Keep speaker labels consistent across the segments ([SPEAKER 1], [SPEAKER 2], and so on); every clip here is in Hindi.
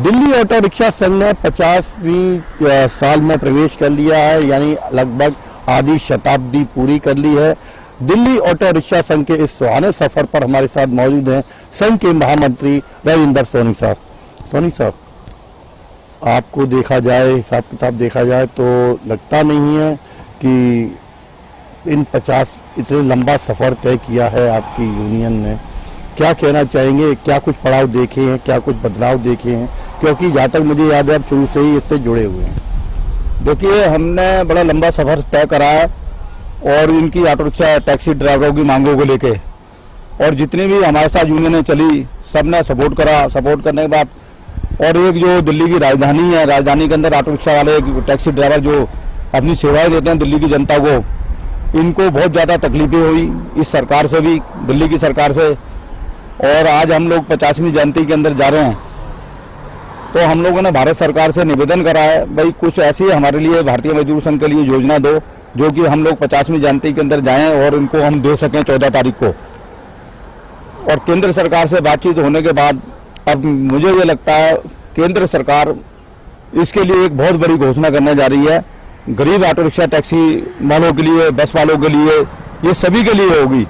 [SPEAKER 1] दिल्ली ऑटो रिक्शा संघ ने 50वीं साल में प्रवेश कर लिया है, यानी लगभग आधी शताब्दी पूरी कर ली है। दिल्ली ऑटो रिक्शा संघ के इस सुहाने सफर पर हमारे साथ मौजूद हैं संघ के महामंत्री राजेंद्र सोनी साहब। सोनी साहब, आपको देखा जाए, हिसाब किताब देखा जाए तो लगता नहीं है कि इन 50 इतने लंबा सफर तय किया है आपकी यूनियन ने। क्या कहना चाहेंगे, क्या कुछ पड़ाव देखे हैं, क्या कुछ बदलाव देखे हैं, क्योंकि जहाँ तक मुझे याद है आप शुरू से ही इससे जुड़े हुए हैं।
[SPEAKER 2] देखिए, हमने बड़ा लंबा सफर तय करा है और इनकी ऑटो रिक्शा टैक्सी ड्राइवरों की मांगों को लेके, और जितनी भी हमारे साथ यूनियनें चली सबने सपोर्ट करा। सपोर्ट करने के बाद और एक जो दिल्ली की राजधानी है, राजधानी के अंदर ऑटो रिक्शा वाले टैक्सी ड्राइवर जो अपनी सेवाएं देते हैं दिल्ली की जनता को, इनको बहुत ज़्यादा तकलीफें हुई इस सरकार से भी, दिल्ली की सरकार से। और आज हम लोग 50वीं जयंती के अंदर जा रहे हैं, तो हम लोगों ने भारत सरकार से निवेदन करा है, भाई कुछ ऐसी हमारे लिए भारतीय मजदूर संघ के लिए योजना दो जो कि हम लोग 50वीं जयंती के अंदर जाएं और इनको हम दे सकें 14 तारीख को। और केंद्र सरकार से बातचीत होने के बाद अब मुझे ये लगता है केंद्र सरकार इसके लिए एक बहुत बड़ी घोषणा करने जा रही है। गरीब ऑटो रिक्शा टैक्सी वालों के लिए, बस वालों के लिए, ये सभी के लिए होगी।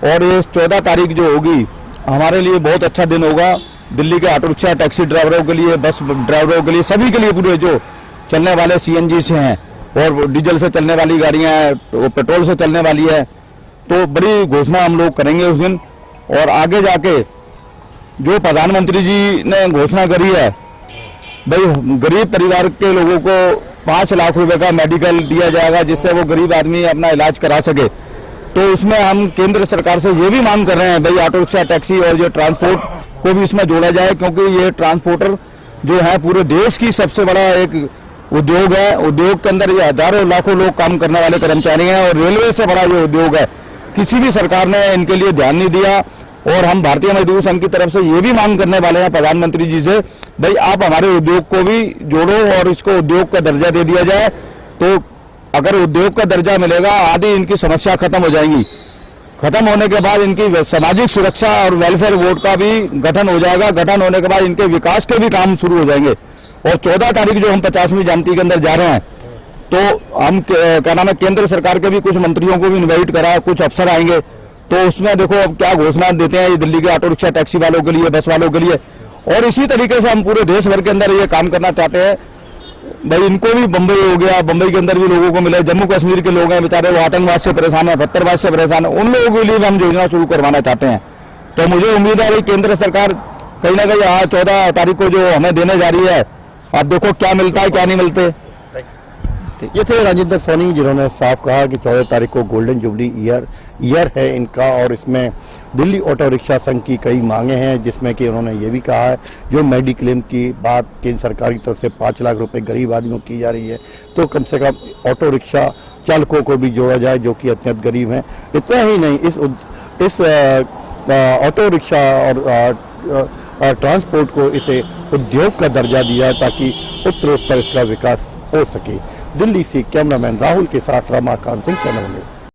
[SPEAKER 2] और ये 14 तारीख जो होगी हमारे लिए बहुत अच्छा दिन होगा। दिल्ली के ऑटो रिक्शा टैक्सी ड्राइवरों के लिए, बस ड्राइवरों के लिए, सभी के लिए, पूरे जो चलने वाले सीएनजी से हैं और डीजल से चलने वाली गाड़ियां हैं, वो पेट्रोल से चलने वाली है, तो बड़ी घोषणा हम लोग करेंगे उस दिन। और आगे जाके जो प्रधानमंत्री जी ने घोषणा करी है, भाई गरीब परिवार के लोगों को 5 लाख रुपए का मेडिकल दिया जाएगा जिससे वो गरीब आदमी अपना इलाज करा सके, तो उसमें हम केंद्र सरकार से ये भी मांग कर रहे हैं भाई ऑटो रिक्शा टैक्सी और जो ट्रांसपोर्ट को भी इसमें जोड़ा जाए, क्योंकि ये ट्रांसपोर्टर जो है पूरे देश की सबसे बड़ा एक उद्योग है। उद्योग के अंदर ये हजारों लाखों लोग काम करने वाले कर्मचारी हैं और रेलवे से बड़ा ये उद्योग है। किसी भी सरकार ने इनके लिए ध्यान नहीं दिया। और हम भारतीय मजदूर संघ की तरफ से ये भी मांग करने वाले हैं प्रधानमंत्री जी से, भाई आप हमारे उद्योग को भी जोड़ो और इसको उद्योग का दर्जा दे दिया जाए। तो अगर उद्योग का दर्जा मिलेगा, आधी इनकी समस्या खत्म हो जाएंगी। खत्म होने के बाद इनकी सामाजिक सुरक्षा और वेलफेयर बोर्ड का भी गठन हो जाएगा। गठन होने के बाद इनके विकास के भी काम शुरू हो जाएंगे। और 14 तारीख जो हम 50वीं जयंती के अंदर जा रहे हैं, तो हम क्या नाम है, केंद्र सरकार के भी कुछ मंत्रियों को भी इन्वाइट करा है, कुछ अफसर आएंगे, तो उसमें देखो अब क्या घोषणा देते हैं ये दिल्ली के ऑटो रिक्शा टैक्सी वालों के लिए, बस वालों के लिए। और इसी तरीके से हम पूरे देश भर के अंदर ये काम करना चाहते हैं। भाई इनको भी बम्बई हो गया, बम्बई के अंदर भी लोगों को मिले, जम्मू कश्मीर के लोग हैं बेचारे, वो आतंकवाद से परेशान है, पत्थरबाज से परेशान है, उन लोगों के लिए भी हम योजना शुरू करवाना चाहते हैं। तो मुझे उम्मीद है कि केंद्र सरकार कहीं ना कहीं आज 14 तारीख को जो हमें देने जा रही है, आप देखो क्या मिलता है क्या नहीं मिलते।
[SPEAKER 1] ये थे राजेंद्र सोनी, जिन्होंने साफ कहा कि 14 तारीख को गोल्डन जुबली ईयर है इनका, और इसमें दिल्ली ऑटो रिक्शा संघ की कई मांगे हैं, जिसमें कि उन्होंने ये भी कहा है जो मेडिक्लेम की बात केंद्र सरकार की तरफ से 5 लाख रुपए गरीब आदमियों की जा रही है, तो कम से कम ऑटो रिक्शा चालकों को भी जोड़ा जाए जो कि अत्यंत गरीब हैं। इतना ही नहीं, इस ऑटो रिक्शा और ट्रांसपोर्ट को इसे उद्योग का दर्जा दिया ताकि उत्तरोत्तर इसका विकास हो सके। दिल्ली से कैमरामैन राहुल के साथ रमाकांत सिंह, चैनल में।